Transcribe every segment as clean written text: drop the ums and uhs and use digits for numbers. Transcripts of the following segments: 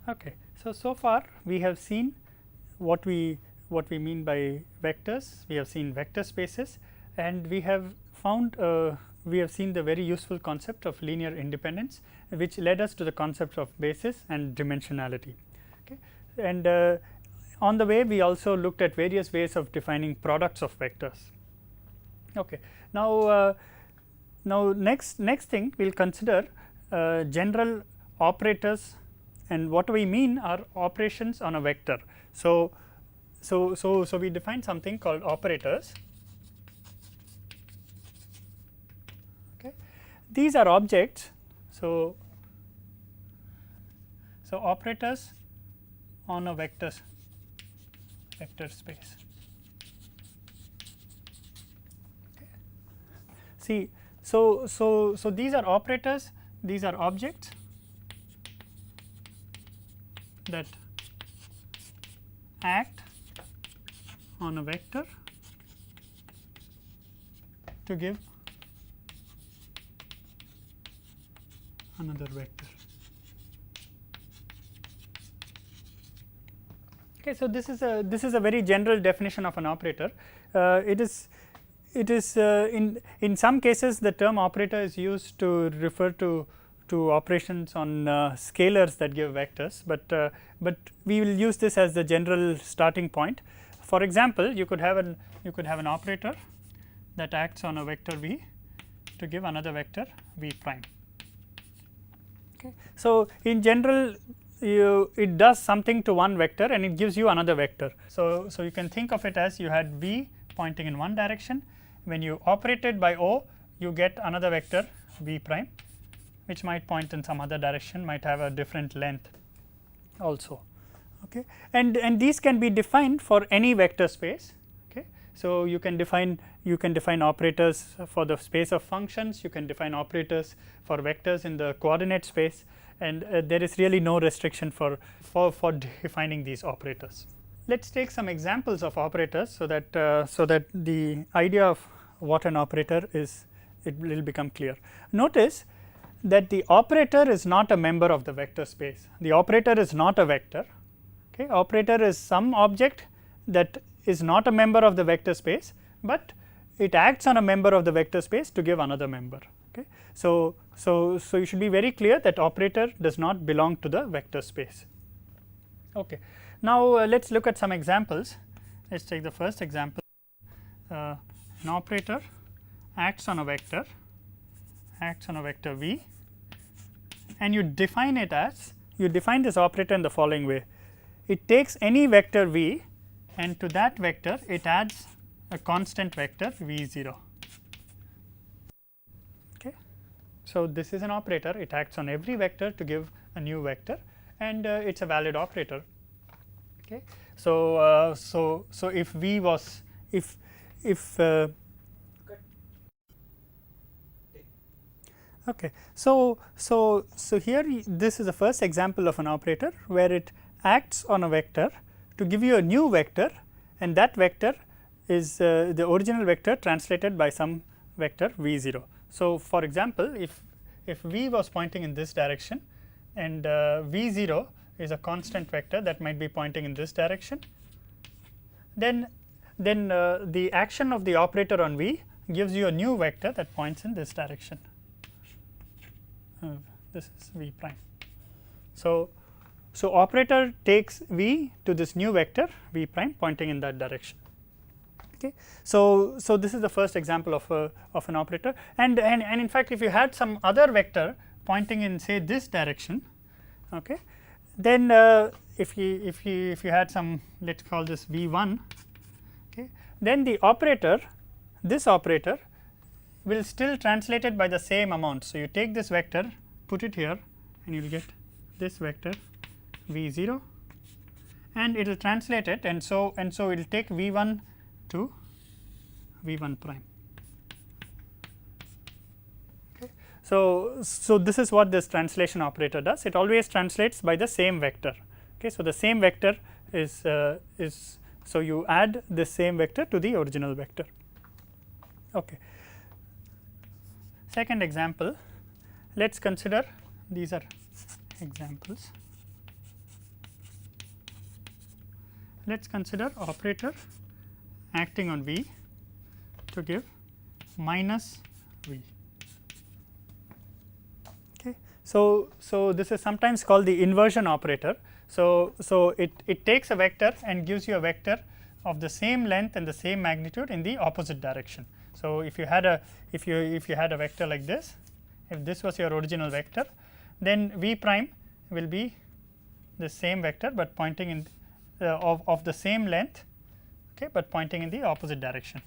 Okay. So far we have seen what we mean by vectors. We have seen vector spaces, and we have found we have seen the very useful concept of linear independence, which led us to the concepts of basis and dimensionality. Okay. And on the way we also looked at various ways of defining products of vectors. Okay. Now next thing we will consider general operators, and what we mean are operations on a vector. So we define something called operators. Okay. These are objects. So operators on a vector space. Okay. See, so these are operators, these are objects that act on a vector to give another vector. Okay, so this is a very general definition of an operator. It is in some cases the term operator is used to refer to operations on scalars that give vectors, but we will use this as the general starting point. For example, you could have an operator that acts on a vector v to give another vector v prime. Okay. So in general it does something to one vector and it gives you another vector. So you can think of it as you had v pointing in one direction. When you operate it by O, you get another vector v prime, which might point in some other direction, might have a different length also. Okay. And these can be defined for any vector space. Okay. So you can define operators for the space of functions, you can define operators for vectors in the coordinate space, and there is really no restriction for defining these operators. Let us take some examples of operators, so that the idea of what an operator is, it will become clear. Notice that the operator is not a member of the vector space. The operator is not a vector. Okay. Operator is some object that is not a member of the vector space, but it acts on a member of the vector space to give another member. Okay. So you should be very clear that operator does not belong to the vector space. Okay. Now let us look at some examples. Let us take the first example. An operator acts on a vector v, and you define this operator in the following way. It takes any vector v, and to that vector it adds a constant vector v 0. Okay. So this is an operator, it acts on every vector to give a new vector, and it is a valid operator. Okay. So if v was okay. So here this is the first example of an operator where it acts on a vector to give you a new vector, and that vector is the original vector translated by some vector v 0. So for example, if v was pointing in this direction and v 0 is a constant vector that might be pointing in this direction, then the action of the operator on v gives you a new vector that points in this direction. This is v prime. So operator takes v to this new vector v prime pointing in that direction. Okay. So this is the first example of an operator, and in fact if you had some other vector pointing in, say, this direction, okay, then if you had some, let us call this v 1, okay, then the operator, this operator will still translate it by the same amount. So you take this vector, put it here, and you will get this vector v 0, and it will translate it, and so it will take v 1 to v 1 prime. Okay. So this is what this translation operator does. It always translates by the same vector. Okay. So the same vector is so you add the same vector to the original vector. Okay. Second example, let us consider, these are examples. let us consider operator acting on V to give minus V. Okay. So, this is sometimes called the inversion operator. So, it takes a vector and gives you a vector of the same length and the same magnitude in the opposite direction. So, if you had a vector like this, if this was your original vector, then V prime will be the same vector, but pointing in of the same length, okay, but pointing in the opposite direction.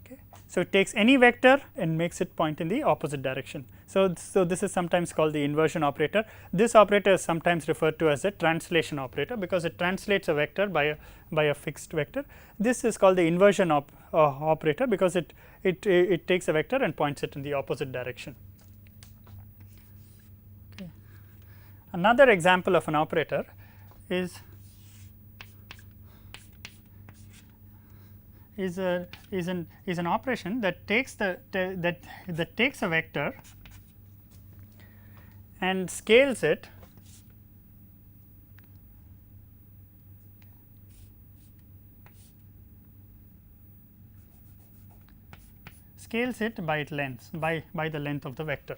Okay. So, it takes any vector and makes it point in the opposite direction. So, this is sometimes called the inversion operator. This operator is sometimes referred to as a translation operator, because it translates a vector by a fixed vector. This is called the inversion operator, because it takes a vector and points it in the opposite direction. Okay. Another example of an operator is an operation that takes that takes a vector and scales it by its length, by the length of the vector.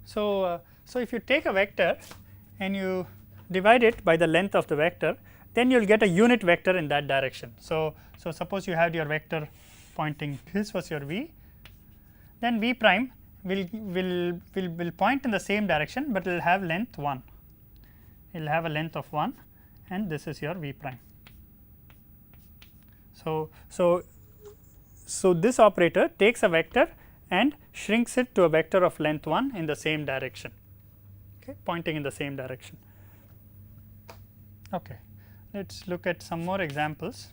So, if you take a vector and you divide it by the length of the vector, then you will get a unit vector in that direction. So, suppose you had your vector pointing, this was your V, then V prime will point in the same direction, but it will have length 1. It will have a length of 1, and this is your V prime. So, this operator takes a vector and shrinks it to a vector of length 1 in the same direction, okay, pointing in the same direction. Okay. Let us look at some more examples.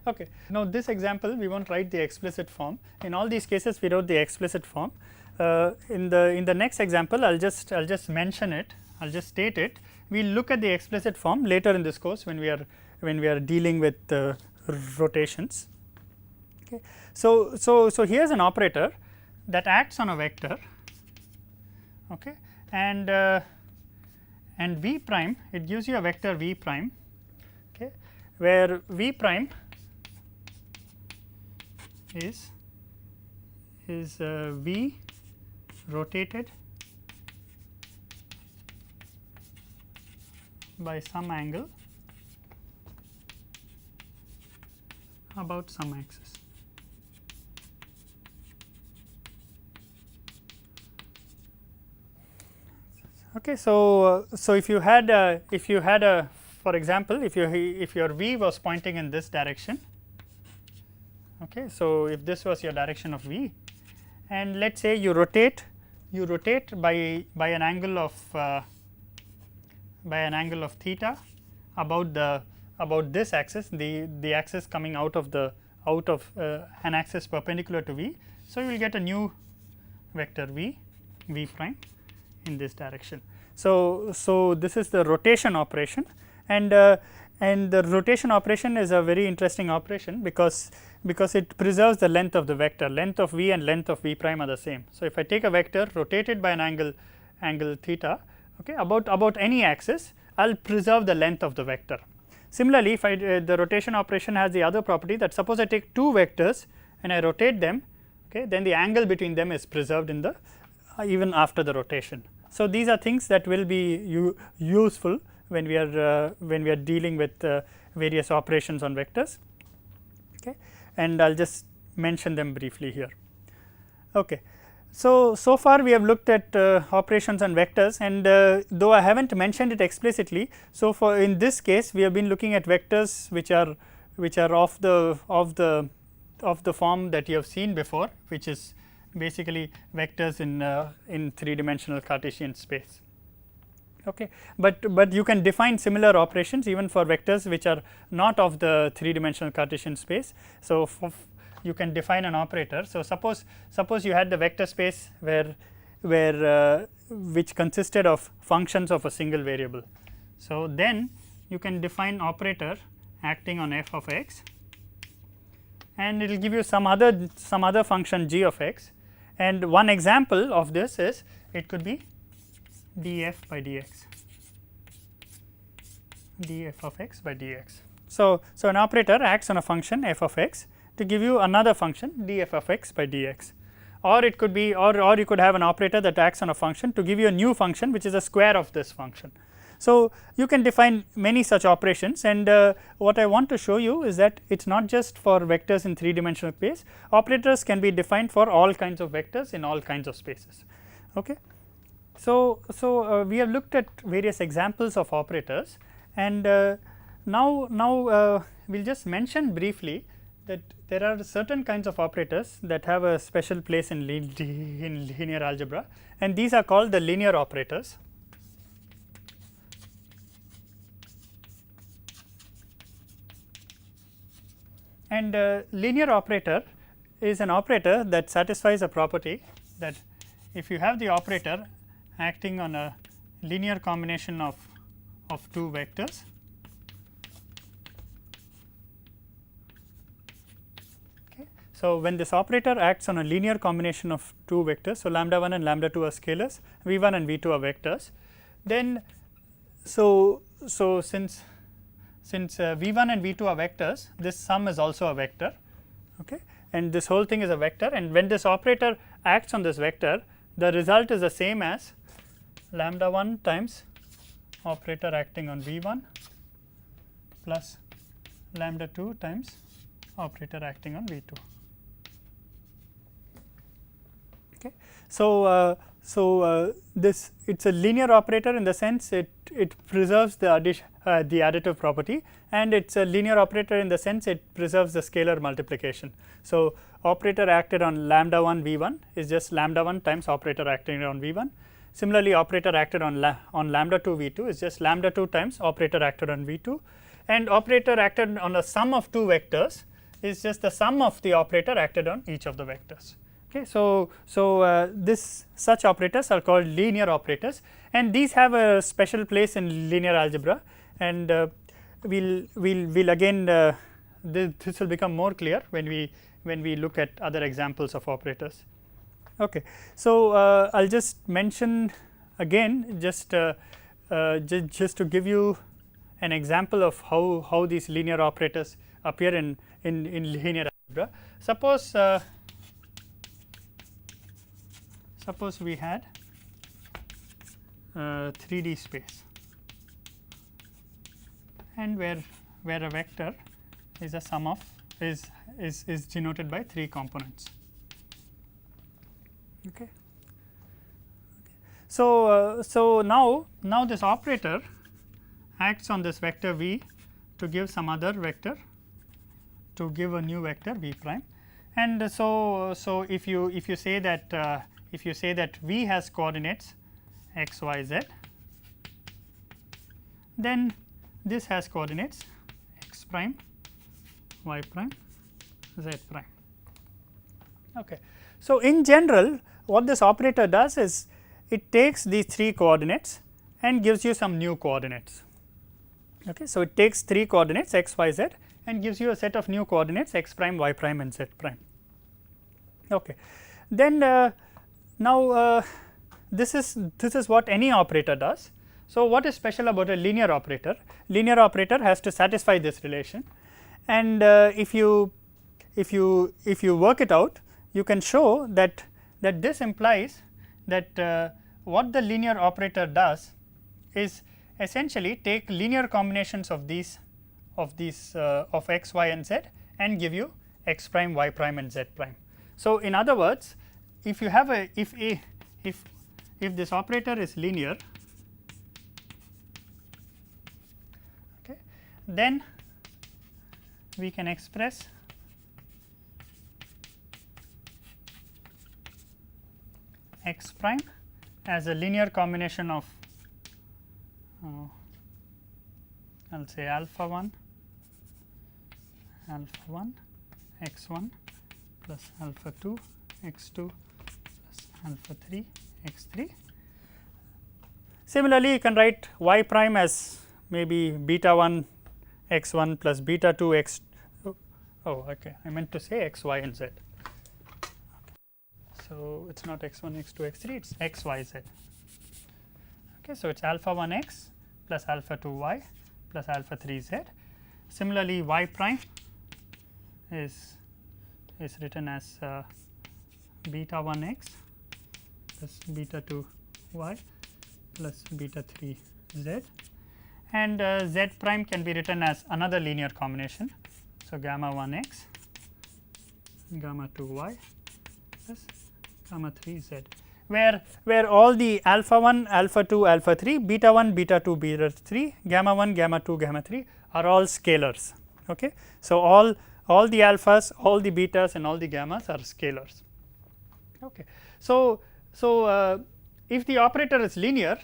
Okay. Now, this example we will not write the explicit form. In all these cases we wrote the explicit form. In the next example I will just mention it, I will just state it. We will look at the explicit form later in this course when we are dealing with rotations. Okay. So, here is an operator that acts on a vector, okay, and V prime, it gives you a vector V prime, okay, where V prime is V rotated by some angle about some axis. Okay. So, if you had a for example, if your V was pointing in this direction, okay, so if this was your direction of V, and let us say you rotate by an angle of theta about this axis, the axis coming out of an axis perpendicular to V. So, you will get a new vector V prime in this direction. So, this is the rotation operation, and the rotation operation is a very interesting operation, because it preserves the length of the vector. Length of V and length of V prime are the same. So, if I take a vector rotated by an angle theta, okay, about any axis, I will preserve the length of the vector. Similarly, if the rotation operation has the other property, that suppose I take two vectors and I rotate them, okay, then the angle between them is preserved in the even after the rotation. So, these are things that will be useful when we are dealing with various operations on vectors, okay, and I will just mention them briefly here. Okay. So far we have looked at operations on vectors, and though I have not mentioned it explicitly, so for in this case we have been looking at vectors which are of the form that you have seen before, which is basically vectors in 3-dimensional Cartesian space. Okay. But you can define similar operations even for vectors which are not of the 3-dimensional Cartesian space. So, you can define an operator. So, suppose you had the vector space which consisted of functions of a single variable. So, then you can define operator acting on f of x and it will give you some other function g of x, and one example of this is it could be df by dx, df of x by dx. So an operator acts on a function f of x to give you another function df of x by dx, or it could be or you could have an operator that acts on a function to give you a new function which is a square of this function. So you can define many such operations, and what I want to show you is that it is not just for vectors in 3-dimensional space. Operators can be defined for all kinds of vectors in all kinds of spaces. Okay. So we have looked at various examples of operators, and now we will just mention briefly that there are certain kinds of operators that have a special place in linear algebra, and these are called the linear operators. And linear operator is an operator that satisfies a property that if you have the operator acting on a linear combination of two vectors, okay. So when this operator acts on a linear combination of two vectors, so lambda 1 and lambda 2 are scalars, v 1 and v 2 are vectors, then so since v 1 and v 2 are vectors, this sum is also a vector, okay, and this whole thing is a vector, and when this operator acts on this vector, the result is the same as lambda 1 times operator acting on v 1 plus lambda 2 times operator acting on v 2. Okay. So this it is a linear operator in the sense it preserves the additive property, and it is a linear operator in the sense it preserves the scalar multiplication. So operator acted on lambda 1 v 1 is just lambda 1 times operator acting on v 1. Similarly, operator acted on lambda 2 v 2 is just lambda 2 times operator acted on v 2, and operator acted on a sum of two vectors is just the sum of the operator acted on each of the vectors. Okay. So such operators are called linear operators, and these have a special place in linear algebra, and we'll again this will become more clear when we look at other examples of operators. Okay. So I'll just mention again just to give you an example of how these linear operators appear in linear algebra. Suppose we had 3D space, and where a vector is a sum of is denoted by 3 components. Okay. So now this operator acts on this vector v to give some other vector, to give a new vector v prime, and so if you say that v has coordinates x, y, z, then this has coordinates x prime, y prime, z prime. Okay. So in general, what this operator does is it takes these 3 coordinates and gives you some new coordinates. Okay. So it takes 3 coordinates x, y, z and gives you a set of new coordinates x prime, y prime, and z prime. Okay. Then now this is what any operator does. So what is special about a linear operator? Linear operator has to satisfy this relation, and if you work it out, you can show that this implies that what the linear operator does is essentially take linear combinations of these of x, y, and z and give you x prime, y prime, and z prime. So in other words, if you have if this operator is linear, okay, then we can express x prime as a linear combination of I will say alpha 1 x 1 plus alpha 2 x 2 plus alpha 3 x 3. Similarly, you can write y prime as maybe beta 1 x 1 plus beta 2 x Oh, okay, I meant to say x, y, and z. So it's not x1, x2, x3, it's x, y, z. Okay, so it's alpha 1 x plus alpha 2 y plus alpha 3 z. Similarly, y prime is written as beta 1 x plus beta 2 y plus beta 3 z, and z prime can be written as another linear combination. So, gamma 1 x gamma 2 y plus gamma 3 z, where all the alpha 1, alpha 2, alpha 3, beta 1, beta 2, beta 3, gamma 1, gamma 2, gamma 3 are all scalars. Okay. So, all the alphas, all the betas, and all the gammas are scalars. Okay. So, if the operator is linear,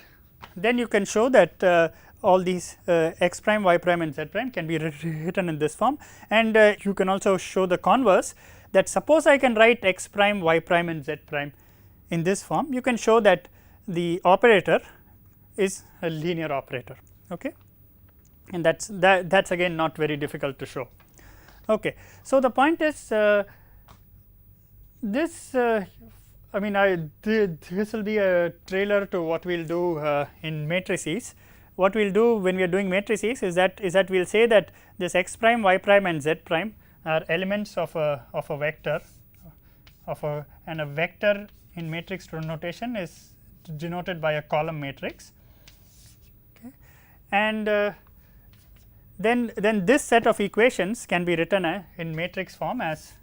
then you can show that all these x prime, y prime, and z prime can be written in this form, and you can also show the converse, that suppose I can write x prime, y prime, and z prime in this form, you can show that the operator is a linear operator. Okay. And that's again not very difficult to show. Okay. So, the point is this I mean this will be a trailer to what we will do in matrices. What we will do when we are doing matrices is that we will say that this x prime, y prime, and z prime are elements of a vector and a vector in matrix notation is denoted by a column matrix. Okay. And then this set of equations can be written in matrix form as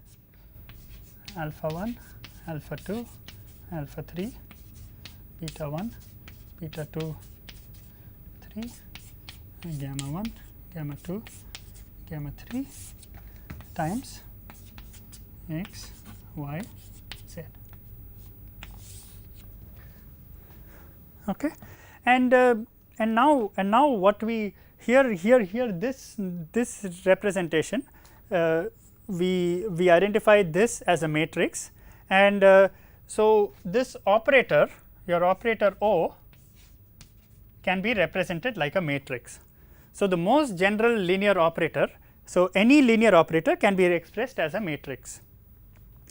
alpha 1, alpha 2, alpha 3, beta 1, beta 2, 3, gamma 1, gamma 2, gamma 3 times x, y, z. Okay. And now what we here this representation, we identify this as a matrix, and so this operator, your operator O, can be represented like a matrix. So, the most general linear operator, so any linear operator can be expressed as a matrix.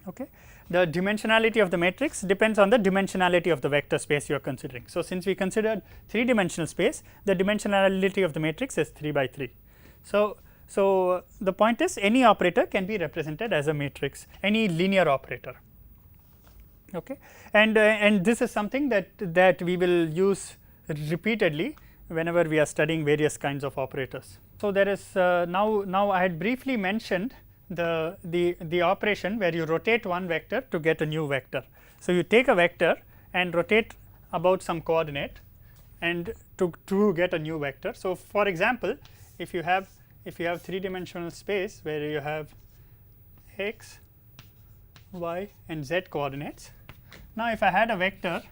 Okay. The dimensionality of the matrix depends on the dimensionality of the vector space you are considering. So, since we considered 3-dimensional space, the dimensionality of the matrix is 3 by 3. So, the point is any operator can be represented as a matrix, any linear operator. Okay. And this is something that we will use repeatedly whenever we are studying various kinds of operators. So, there is now I had briefly mentioned the operation where you rotate one vector to get a new vector. So, you take a vector and rotate about some coordinate and to get a new vector. So, for example, if you have 3-dimensional space where you have x, y, and z coordinates. Now, if I had a vector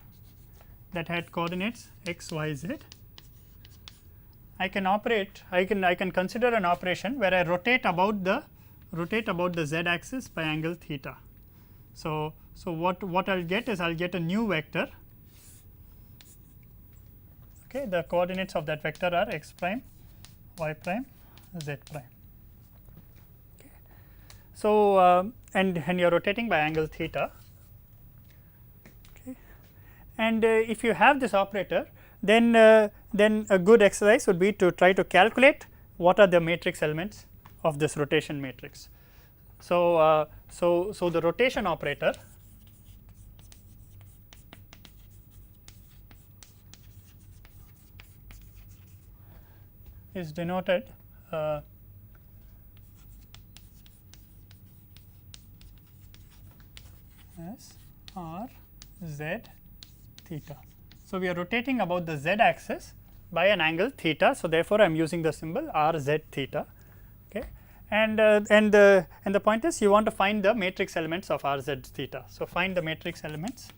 that had coordinates x, y, z, I can consider an operation where I rotate about the z axis by angle theta. So, what I will get is I will get a new vector. Okay, the coordinates of that vector are x prime, y prime, z prime. Okay. So, and you are rotating by angle theta. Okay. And if you have this operator, then a good exercise would be to try to calculate what are the matrix elements of this rotation matrix. So, so the rotation operator is denoted as r z theta. So, we are rotating about the z axis by an angle theta. So, therefore, I am using the symbol r z theta. Okay. And the point is you want to find the matrix elements of r z theta. So, find the matrix elements.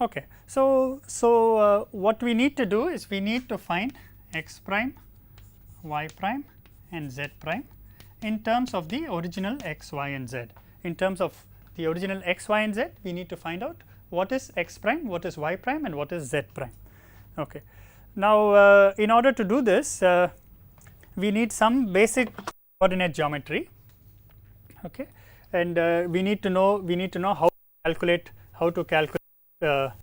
Okay. So, what we need to do is we need to find x prime, y prime, and z prime, in terms of the original x, y and z. In terms of the original x, y and z, we need to find out what is x prime, what is y prime and what is z prime. Okay. Now, in order to do this, we need some basic coordinate geometry, okay, and we need to know how to calculate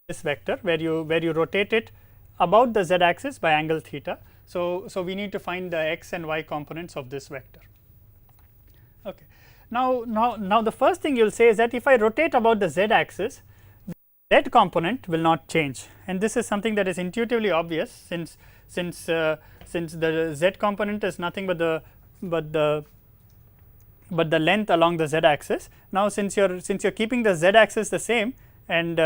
this vector where you rotate it about the z axis by angle theta. So we need to find the x and y components of this vector. Okay. Now the first thing you will say is that if I rotate about the z axis, the z component will not change, and this is something that is intuitively obvious since the z component is nothing but the length along the z axis. Now, since you are keeping the z axis the same and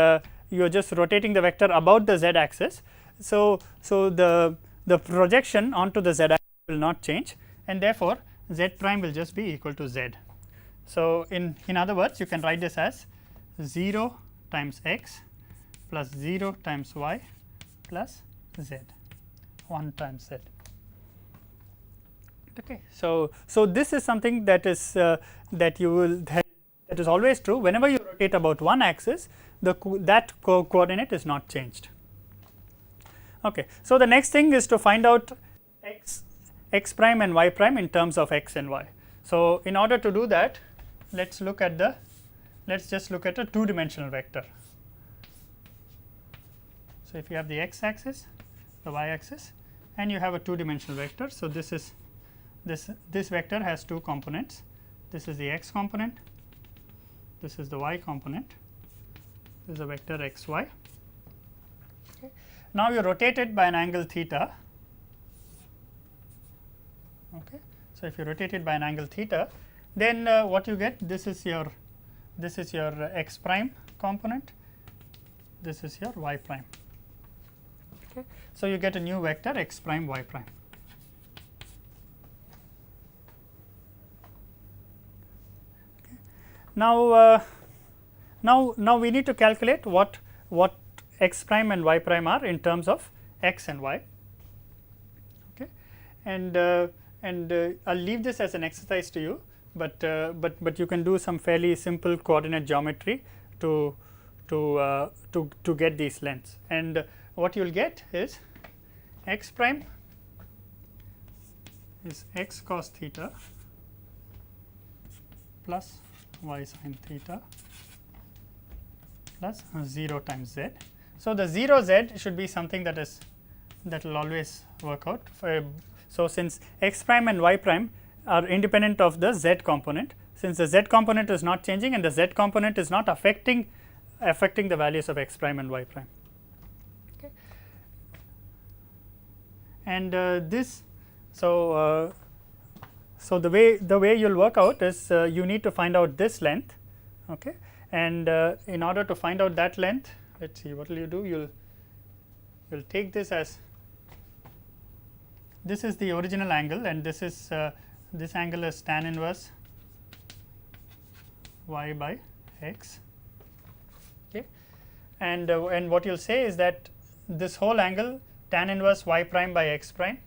you are just rotating the vector about the z axis, so the projection onto the z axis will not change, and therefore z prime will just be equal to z. So in other words, you can write this as 0 times x plus 0 times y plus z, 1 times z. Okay. So this is something that is that is always true whenever you rotate about one axis, that coordinate is not changed. Okay. So the next thing is to find out x prime and y prime in terms of x and y. So in order to do that, let's just look at a two-dimensional vector. So if you have the x axis, the y axis, and you have a two-dimensional vector. So this vector has two components. This is the x component, this is the y component. This is a vector x y. Okay. Now you rotate it by an angle theta. Okay. So if you rotate it by an angle theta, then what you get, this is your x prime component, this is your y prime. Okay. So you get a new vector x prime y prime. Okay. Now we need to calculate what x prime and y prime are in terms of x and y. Okay. And I'll leave this as an exercise to you, but you can do some fairly simple coordinate geometry to get these lengths, and what you will get is x prime is x cos theta plus y sin theta plus 0 times z. So the 0 z should be something that will always work out. So since x prime and y prime are independent of the z component, since the z component is not changing and the z component is not affecting the values of x prime and y prime. Okay. And so the way you will work out is you need to find out this length. Okay. And in order to find out that length, let's see, what will you do? You'll take this as, this is the original angle, and this is this angle is tan inverse y by x. Okay. And what you'll say is that this whole angle tan inverse y prime by x prime,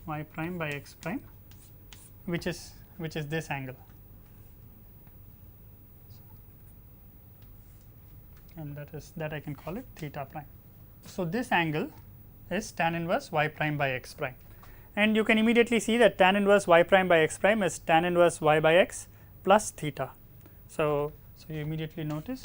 y prime by x prime, which is this angle, and that I can call it theta prime. So this angle is tan inverse y prime by x prime, and you can immediately see that tan inverse y prime by x prime is tan inverse y by x plus theta. So you immediately notice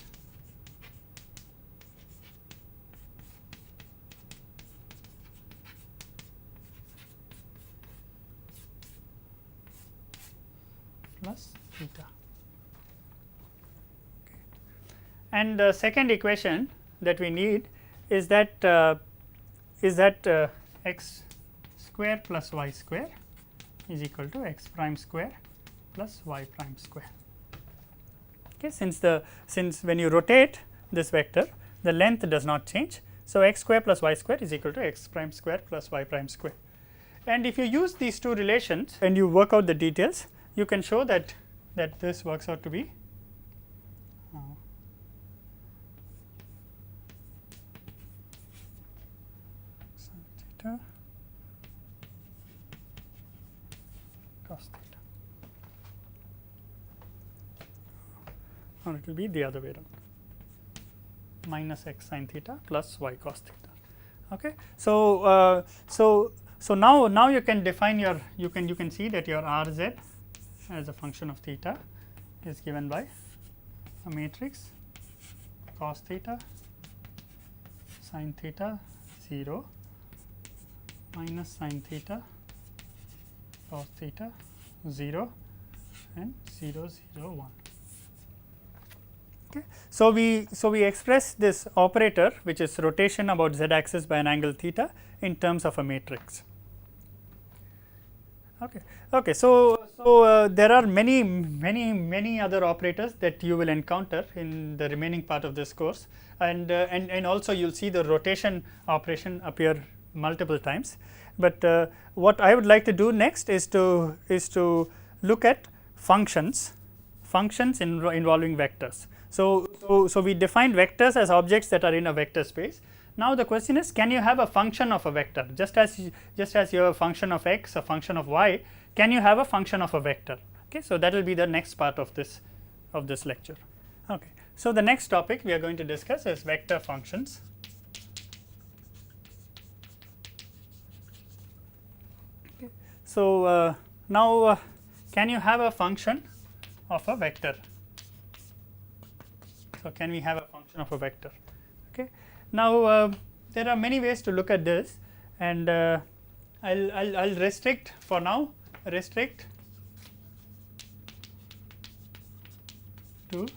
plus theta. Okay. And the second equation that we need is that x square plus y square is equal to x prime square plus y prime square. Okay. Since when you rotate this vector, the length does not change, so x square plus y square is equal to x prime square plus y prime square. And if you use these two relations and you work out the details, you can show that this works out to be sin theta or it will be the other way around, minus x sin theta plus y cos theta. Okay. So, so now you can define your you can see that your RZ as a function of theta is given by a matrix cos theta sin theta 0 minus sin theta cos theta 0 and 0 0 1. Okay. So, we express this operator which is rotation about z axis by an angle theta in terms of a matrix. Okay. Okay. So, there are many other operators that you will encounter in the remaining part of this course, and also you will see the rotation operation appear multiple times. But what I would like to do next is to look at functions involving vectors. So we defined vectors as objects that are in a vector space. Now the question is, can you have a function of a vector? Just as you have a function of x, a function of y, can you have a function of a vector? Okay, so that will be the next part of this lecture. Okay, so the next topic we are going to discuss is vector functions. Okay. So now can you have a function of a vector? So can we have a function of a vector? Okay. Now there are many ways to look at this, and I'll restrict for now, restrict to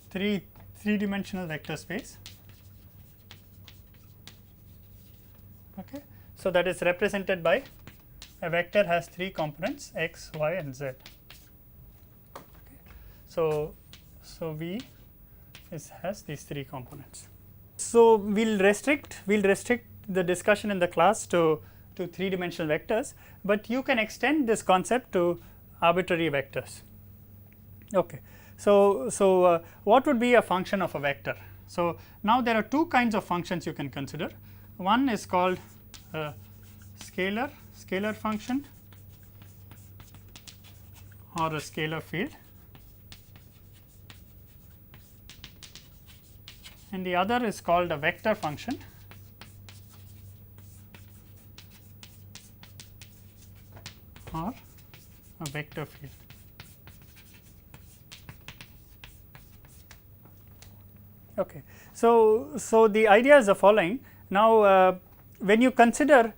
three-dimensional vector space. Okay. So that is represented by a vector has 3 components x, y and z. Okay. So V has these 3 components. So we'll restrict the discussion in the class to 3-dimensional vectors, but you can extend this concept to arbitrary vectors. Okay. So what would be a function of a vector? So now there are 2 kinds of functions you can consider. One is called a scalar function or a scalar field, and the other is called a vector function or a vector field. Okay. So the idea is the following. Now when you consider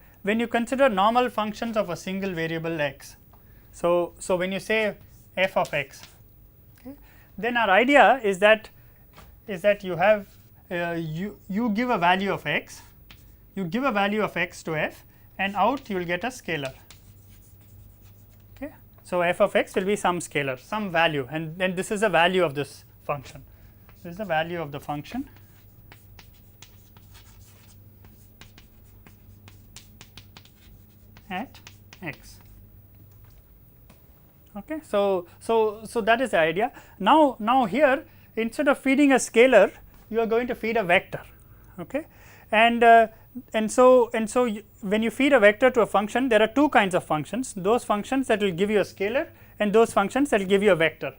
normal functions of a single variable x, so when you say f of x, okay, then our idea is that you have you give a value of x, to f, and out you will get a scalar. Okay. So f of x will be some scalar, some value, and then this is the value of this function. This is the value of the function at x. Okay. So that is the idea. Now here, instead of feeding a scalar, you are going to feed a vector. Okay. And so when you feed a vector to a function, there are 2 kinds of functions: those functions that will give you a scalar and those functions that will give you a vector.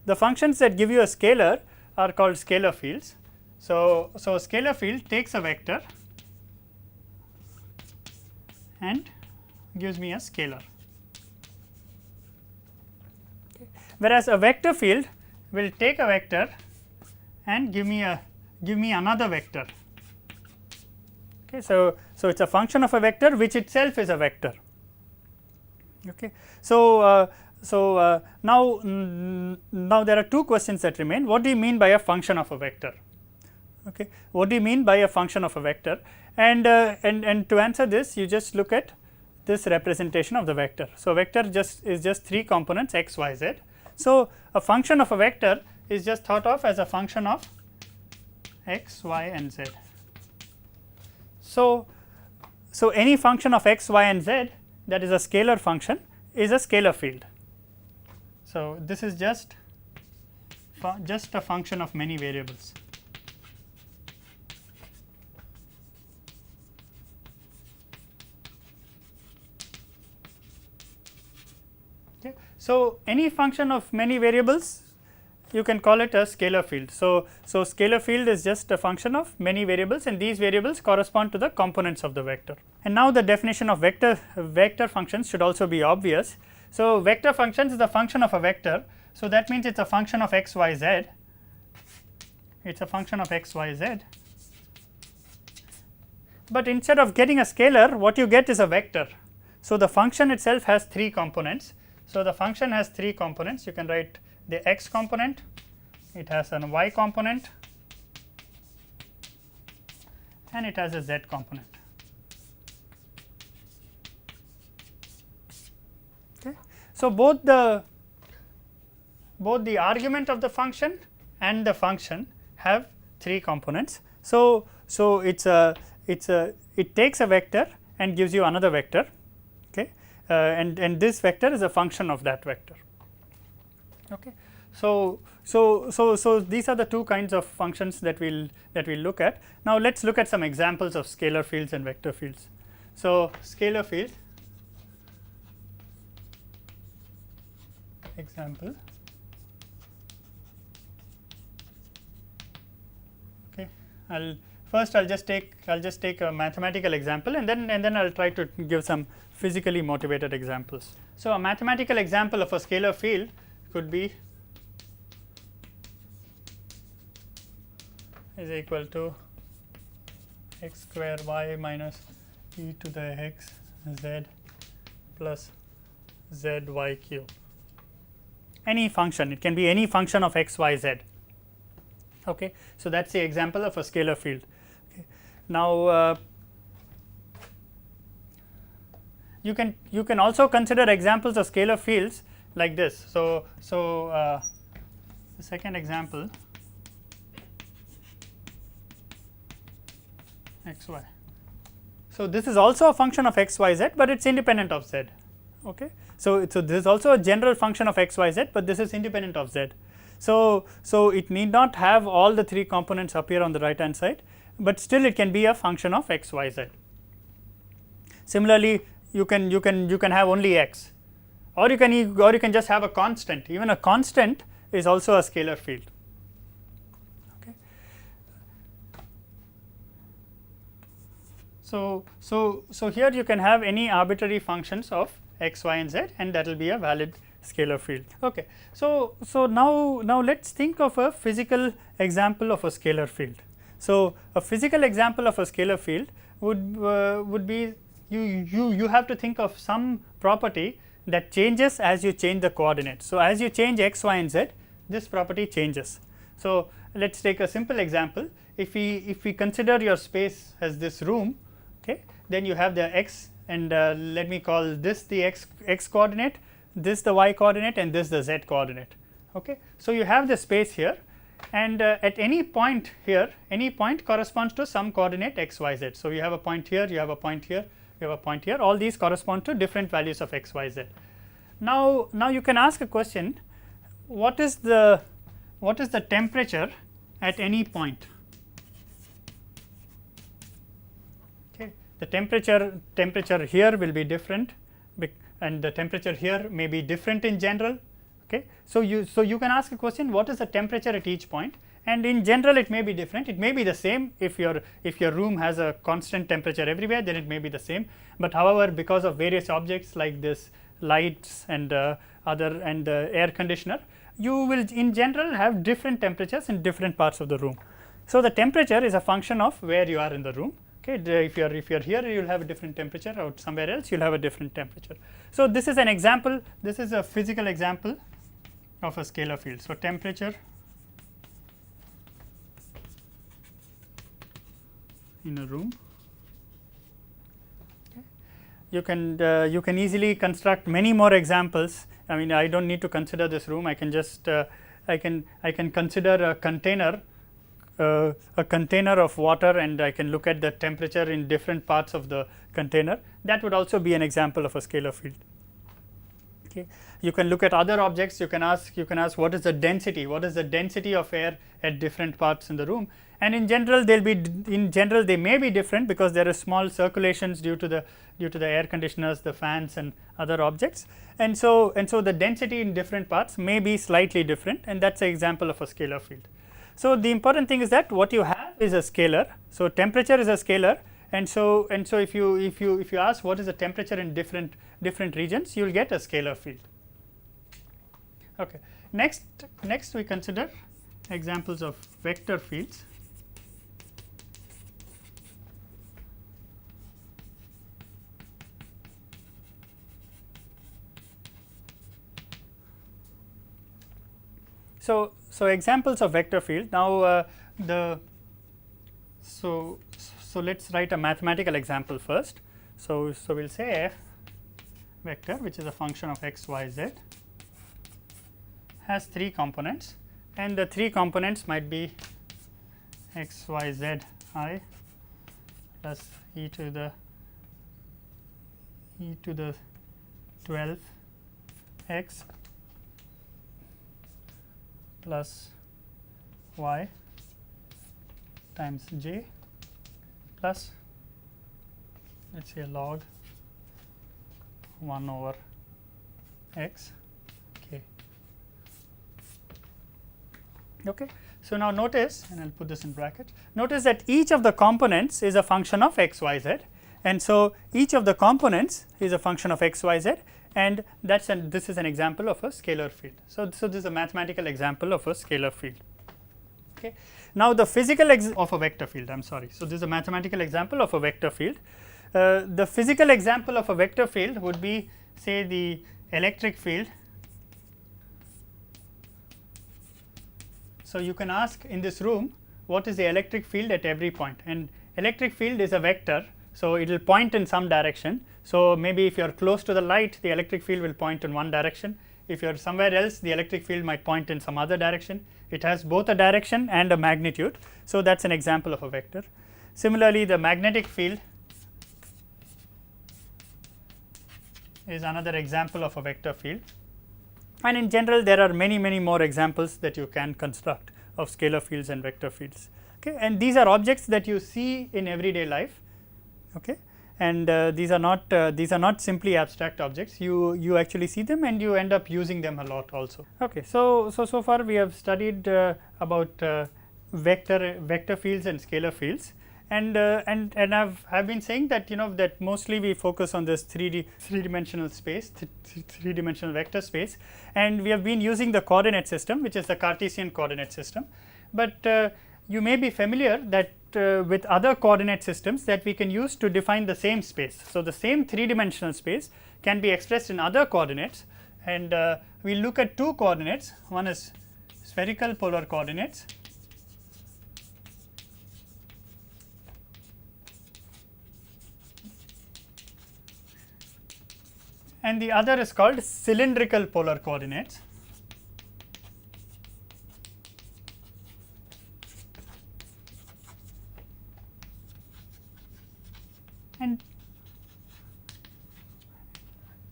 The functions that give you a scalar are called scalar fields. So a scalar field takes a vector and gives me a scalar, okay. Whereas a vector field will take a vector and give me another vector. Okay. So it's a function of a vector which itself is a vector. Okay. So now there are 2 questions that remain. What do you mean by a function of a vector? Okay. What do you mean by a function of a vector? And to answer this, you just look at this representation of the vector. So vector is just 3 components x, y, z. So a function of a vector is just thought of as a function of x, y and z. So any function of x, y and z that is a scalar function is a scalar field. So this is just a function of many variables. Okay. So any function of many variables you can call it a scalar field. So scalar field is just a function of many variables, and these variables correspond to the components of the vector. And now the definition of vector functions should also be obvious. So vector functions is the function of a vector. So that means it's a function of x, y, z. It's a function of x, y, z. But instead of getting a scalar, what you get is a vector. So the function itself has 3 components. So the function has 3 components. You can write the x component, it has a y component, and it has a z component. Okay. So both the argument of the function and the function have 3 components. So it takes a vector and gives you another vector, okay, and this vector is a function of that vector. Okay. So these are the 2 kinds of functions that we'll look at. Now let's look at some examples of scalar fields and vector fields. So scalar field example. Okay. I'll just take a mathematical example, and then I'll try to give some physically motivated examples. So a mathematical example of a scalar field could be is equal to x square y minus e to the x z plus z y cube. Any function, it can be any function of x, y, z. Okay. So that's the example of a scalar field. Okay. Now you can also consider examples of scalar fields like this. So the second example, x, y. So this is also a function of x, y, z, but it's independent of z. Okay. So this is also a general function of x, y, z, but this is independent of z. So it need not have all the 3 components appear on the right hand side, but still it can be a function of x, y, z. Similarly, you can have only x, or you can just have a constant. Even a constant is also a scalar field. Okay. So here you can have any arbitrary functions of x, y, and z, and that will be a valid scalar field. Okay. So now let's think of a physical example of a scalar field. So a physical example of a scalar field would be you have to think of some property that changes as you change the coordinates. So as you change x, y, and z, this property changes. So let's take a simple example. If we consider your space as this room, okay, then you have the x, and let me call this the x coordinate, this the y coordinate, and this the z coordinate. Okay. So you have the space here, and at any point here, any point corresponds to some coordinate x, y, z. So you have a point here, you have a point here, you have a point here, all these correspond to different values of x, y, z. Now you can ask a question, what is the temperature at any point? Okay. The temperature here will be different, and the temperature here may be different in general. Okay. So you can ask a question, what is the temperature at each point, and in general it may be different, it may be the same. If your room has a constant temperature everywhere, then it may be the same, but however, because of various objects like this lights and the air conditioner, you will in general have different temperatures in different parts of the room. So the temperature is a function of where you are in the room. Okay. If you are here, you will have a different temperature, or somewhere else you will have a different temperature. So this is an example, this is a physical example of a scalar field. So temperature in a room. Okay. You can easily construct many more examples. I mean, I don't need to consider this room. I can just I can consider a container of water, and I can look at the temperature in different parts of the container. That would also be an example of a scalar field. Okay. You can look at other objects. You can ask what is the density of air at different parts in the room, and in general they may be different because there are small circulations due to the air conditioners, the fans and other objects, and so the density in different parts may be slightly different, and that is an example of a scalar field. So, the important thing is that what you have is a scalar. So, temperature is a scalar, and so if you ask what is the temperature in different regions, you will get a scalar field. Okay. Next we consider examples of vector fields. So examples of vector field. Now so let us write a mathematical example first. So we will say f vector, which is a function of x, y, z, has 3 components, and the 3 components might be x, y, z I plus e to the 12 x plus y times j plus, let us say, log 1 over x k. Okay. So, now notice, and I will put this in bracket, notice that each of the components is a function of x, y, z, and so each of the components is a function of x, y, z, and this is an example of a scalar field. So, this is a mathematical example of a scalar field. Okay. Now, the physical of a vector field, I am sorry. So, this is a mathematical example of a vector field. The physical example of a vector field would be, say, the electric field. So, you can ask in this room what is the electric field at every point, and electric field is a vector. So, it will point in some direction. So, maybe if you are close to the light, the electric field will point in one direction. If you are somewhere else, the electric field might point in some other direction. It has both a direction and a magnitude. So, that is an example of a vector. Similarly, the magnetic field is another example of a vector field, and in general there are many more examples that you can construct of scalar fields and vector fields. Okay. And these are objects that you see in everyday life. Okay. And these are not simply abstract objects. You actually see them and you end up using them a lot also. Okay. So far we have studied about vector fields and scalar fields, and I've been saying that that mostly we focus on this three dimensional space, three dimensional vector space, and we have been using the coordinate system, which is the Cartesian coordinate system. But you may be familiar that with other coordinate systems that we can use to define the same space. So, the same 3-dimensional space can be expressed in other coordinates, and we look at 2 coordinates. One is spherical polar coordinates, and the other is called cylindrical polar coordinates.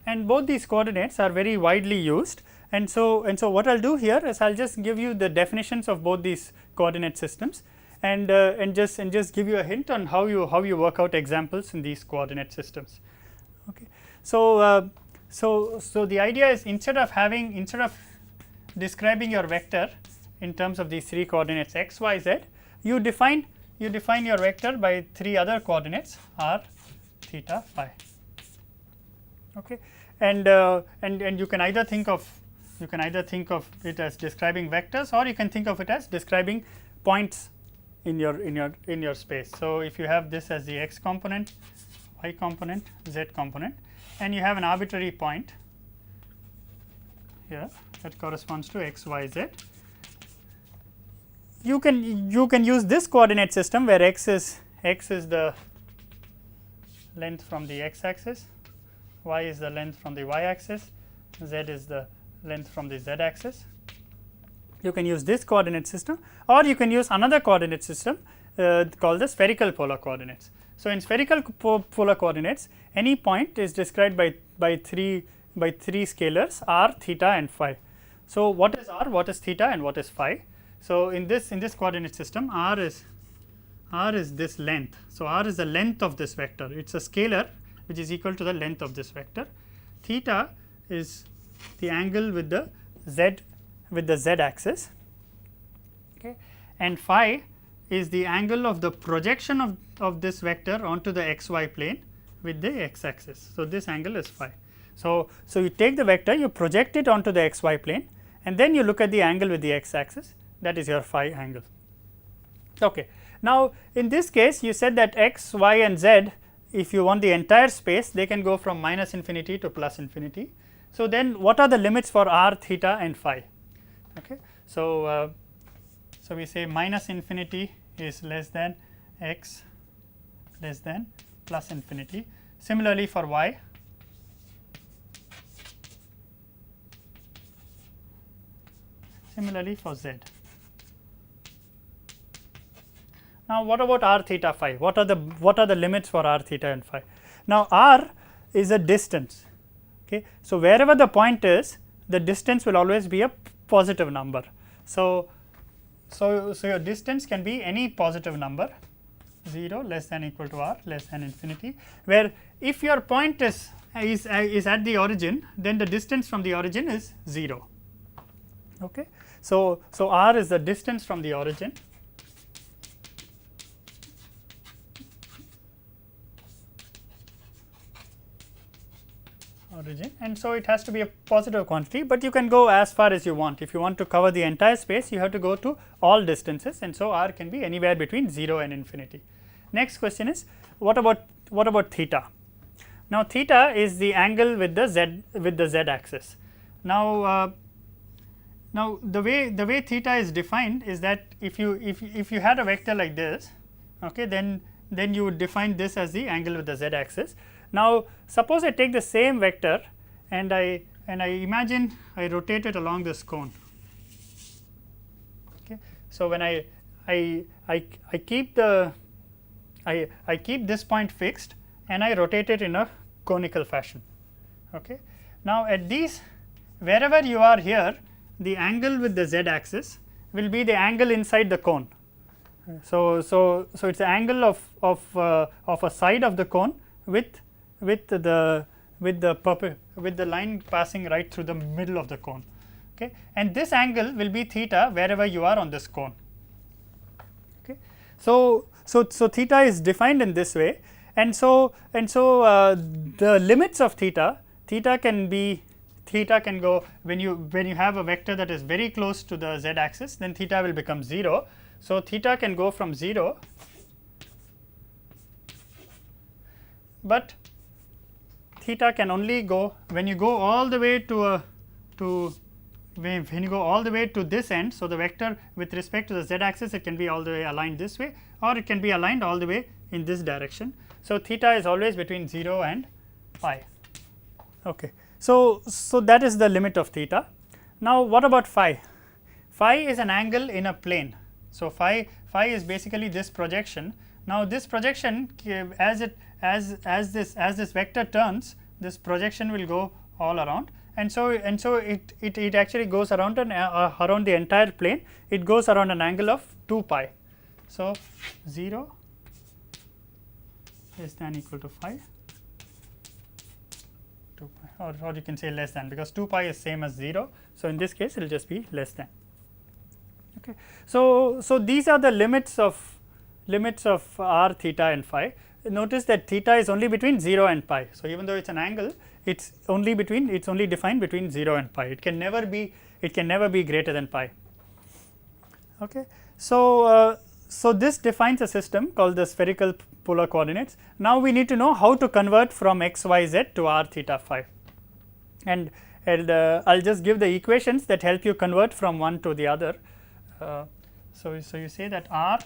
And both these coordinates are very widely used, and so what I will do here is I will just give you the definitions of both these coordinate systems, and just give you a hint on how you work out examples in these coordinate systems. Okay. So the idea is, instead of describing your vector in terms of these 3 coordinates x, y, z, you define your vector by 3 other coordinates r, theta, phi. Okay. And you can either think of it as describing vectors, or you can think of it as describing points in your space. So, if you have this as the x component, y component, z component, and you have an arbitrary point here that corresponds to x, y, z, you can use this coordinate system where x is the length from the x axis, y is the length from the y axis, z is the length from the z axis. You can use this coordinate system, or you can use another coordinate system called the spherical polar coordinates. So, in spherical polar coordinates, any point is described by three scalars r, theta, and phi. So, what is r, what is theta, and what is phi? So, in this coordinate system, r is r is this length. So, r is the length of this vector, it is a scalar which is equal to the length of this vector. Theta is the angle with the z axis, okay, and phi is the angle of the projection of this vector onto the xy plane with the x axis. So, this angle is phi. So, you take the vector, you project it onto the xy plane, and then you look at the angle with the x axis, that is your phi angle. Okay. Now, in this case you said that x, y and z, if you want the entire space, they can go from minus infinity to plus infinity. So, then what are the limits for r, theta and phi? Okay. So, so we say minus infinity is less than x less than plus infinity. Similarly, for y, similarly for z. Now, what about r, theta, phi? What are the limits for r, theta and phi? Now, r is a distance. Okay. So, wherever the point is, the distance will always be a positive number. So, your distance can be any positive number, 0 less than equal to r less than infinity, where if your point is at the origin, then the distance from the origin is 0. Okay. So, r is the distance from the origin, and so it has to be a positive quantity, but you can go as far as you want. If you want to cover the entire space, you have to go to all distances, and so r can be anywhere between 0 and infinity. Next question is, what about theta? Now, theta is the angle with the z axis. Now, the way theta is defined is that if you had a vector like this, okay, then you would define this as the angle with the z axis. Now, suppose I take the same vector and I imagine I rotate it along this cone. Okay. So, when I keep I keep this point fixed and I rotate it in a conical fashion. Okay. Now, at these, wherever you are here, the angle with the z axis will be the angle inside the cone. So, it is the angle of a side of the cone with the line passing right through the middle of the cone. Okay. And this angle will be theta wherever you are on this cone. Okay. So, theta is defined in this way, and so the limits of theta can go when you have a vector that is very close to the z axis, then theta will become 0. So, theta can go from 0, but theta can only go when you go all the way when you go all the way to this end. So, the vector with respect to the z axis, it can be all the way aligned this way, or it can be aligned all the way in this direction. So, theta is always between 0 and pi. Okay. So, that is the limit of theta. Now, what about phi? Phi is an angle in a plane. So, phi is basically this projection. Now, this projection, as this vector turns, this projection will go all around, and so it actually goes around around the entire plane. It goes around an angle of 2 pi. So, 0 less than equal to phi, 2 pi, or you can say less than, because 2 pi is same as 0. So, in this case it will just be less than. Okay. So, these are the limits of r, theta and phi. Notice that theta is only between 0 and pi. So, even though it is an angle, it is only defined between 0 and pi. It can never be greater than pi. Okay. So, this defines a system called the spherical polar coordinates. Now, we need to know how to convert from x, y, z to r, theta, phi, and I will just give the equations that help you convert from one to the other. So, you say that r.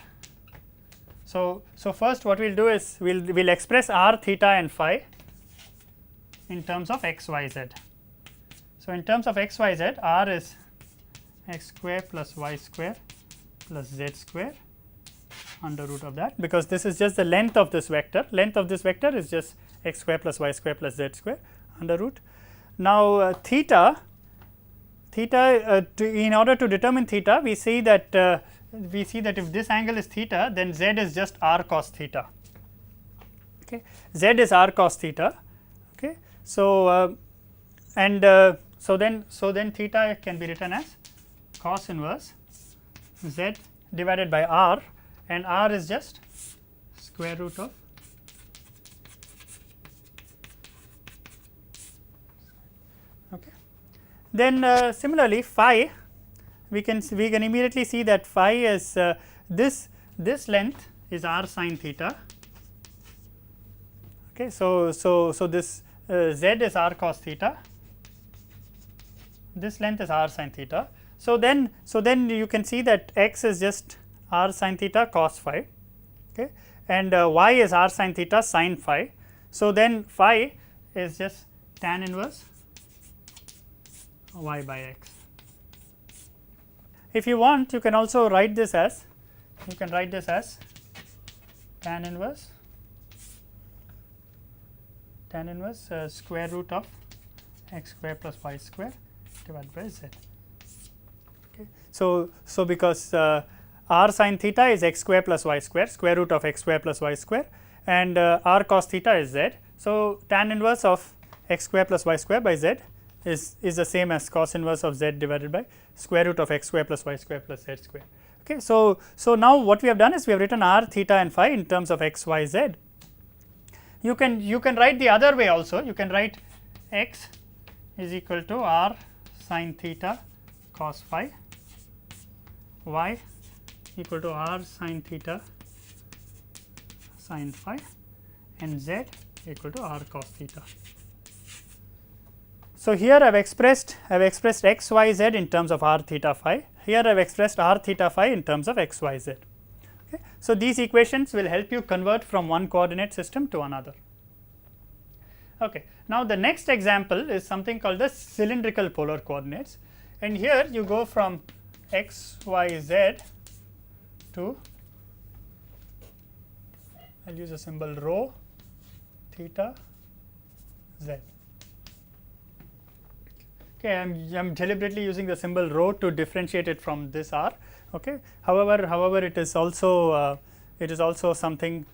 So, first what we will do is we will express r, theta and phi in terms of x, y, z. So, in terms of x, y, z, r is x square plus y square plus z square under root of that, because this is just the length of this vector. Length of this vector is just x square plus y square plus z square under root. Now, theta in order to determine theta, we see that we see that if this angle is theta, then z is just r cos theta. Okay. Z is r cos theta. Okay. So, so then theta can be written as cos inverse z divided by r, and r is just square root of okay. Then similarly phi, we can immediately see that phi is this length is r sin theta. Okay, so this z is r cos theta, this length is r sin theta. So then you can see that x is just r sin theta cos phi, okay, and y is r sin theta sin phi. So then phi is just tan inverse y by x. If you want, you can also write this as tan inverse square root of x square plus y square divided by z. Okay. So because r sin theta is x square plus y square, square root of x square plus y square, and r cos theta is z. So tan inverse of x square plus y square by z is the same as cos inverse of z divided by square root of x square plus y square plus z square. Okay. So now what we have done is we have written r, theta and phi in terms of x, y, z. You can write the other way also. You can write x is equal to r sin theta cos phi, y equal to r sin theta sin phi, and z equal to r cos theta. So here I have expressed x, y, z in terms of r, theta, phi. Here I have expressed r, theta, phi in terms of x, y, z. Okay. So these equations will help you convert from one coordinate system to another. Okay. Now the next example is something called the cylindrical polar coordinates, and here you go from x, y, z to, I will use a symbol rho, theta, z. Okay, I am deliberately using the symbol rho to differentiate it from this r. Okay. However, it is also something.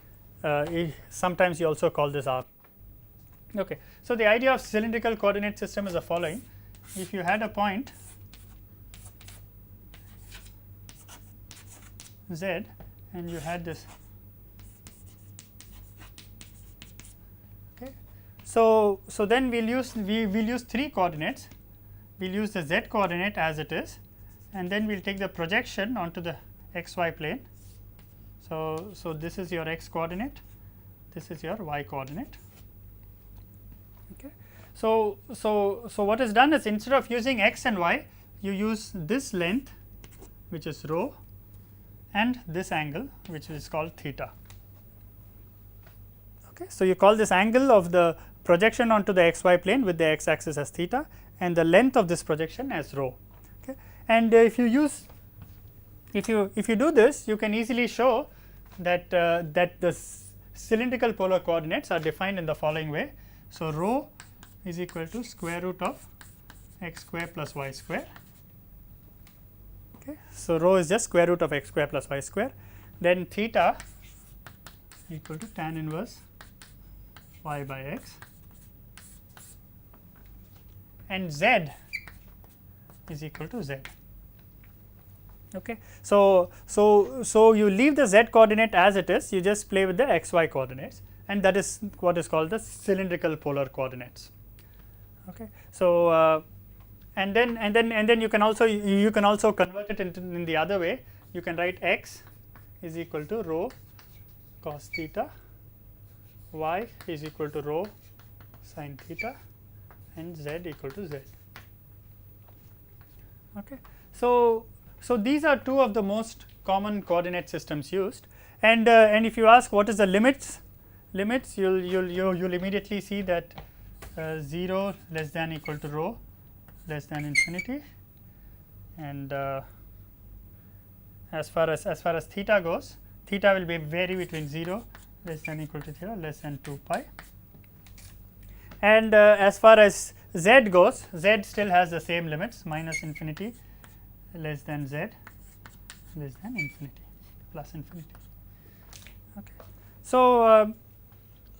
Sometimes you also call this r. Okay. So the idea of cylindrical coordinate system is the following: if you had a point z and you had this. Okay. So then we'll use three coordinates. We'll use the z coordinate as it is, and then we'll take the projection onto the x y plane. So this is your x coordinate, this is your y coordinate. Okay. So what is done is, instead of using x and y, you use this length, which is rho, and this angle, which is called theta. Okay. So you call this angle of the projection onto the x y plane with the x axis as theta, and the length of this projection as rho. Okay. And if you do this, you can easily show that the cylindrical polar coordinates are defined in the following way. So rho is equal to square root of x square plus y square. Okay. So rho is just square root of x square plus y square. Then theta equal to tan inverse y by x, and z is equal to z. Okay. So you leave the z coordinate as it is, you just play with the x y coordinates, and that is what is called the cylindrical polar coordinates. Okay. So and then you can also convert it in the other way. You can write x is equal to rho cos theta, y is equal to rho sin theta, and z equal to z. Okay. So these are two of the most common coordinate systems used, and if you ask what is the limits, you'll immediately see that 0 less than equal to rho less than infinity, and as far as theta goes, theta will vary between 0 less than equal to 0 less than 2 pi, and as far as z goes, z still has the same limits, minus infinity less than z, less than infinity, plus infinity. Okay. So,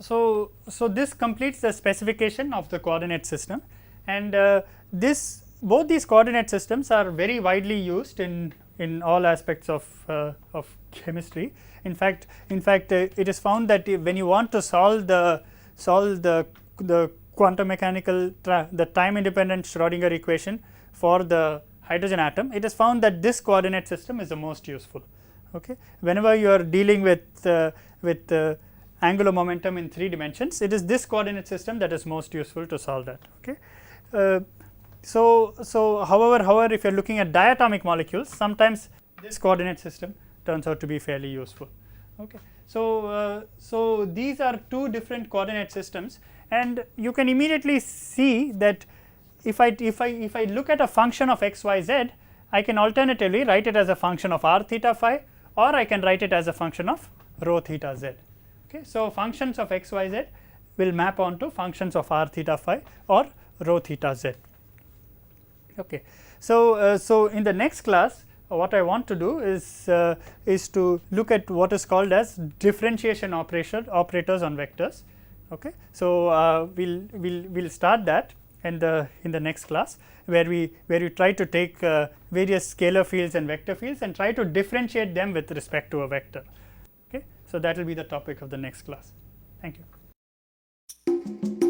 so this completes the specification of the coordinate system, and both these coordinate systems are very widely used in all aspects of chemistry. In fact, it is found that when you want to solve the quantum mechanical the time independent Schrodinger equation for the hydrogen atom, it is found that this coordinate system is the most useful. Okay. Whenever you are dealing with angular momentum in 3 dimensions, it is this coordinate system that is most useful to solve that. Okay. So however, if you are looking at diatomic molecules, sometimes this coordinate system turns out to be fairly useful. Okay. So these are 2 different coordinate systems, and you can immediately see that if I look at a function of x, y, z, I can alternatively write it as a function of r theta phi, or I can write it as a function of rho theta z. Okay. So functions of x, y, z will map onto functions of r theta phi or rho theta z. Okay. So in the next class, what I want to do is to look at what is called as differentiation operators on vectors. Okay. So we'll start that in the next class, where we try to take various scalar fields and vector fields and try to differentiate them with respect to a vector. Okay. So that will be the topic of the next class. Thank you.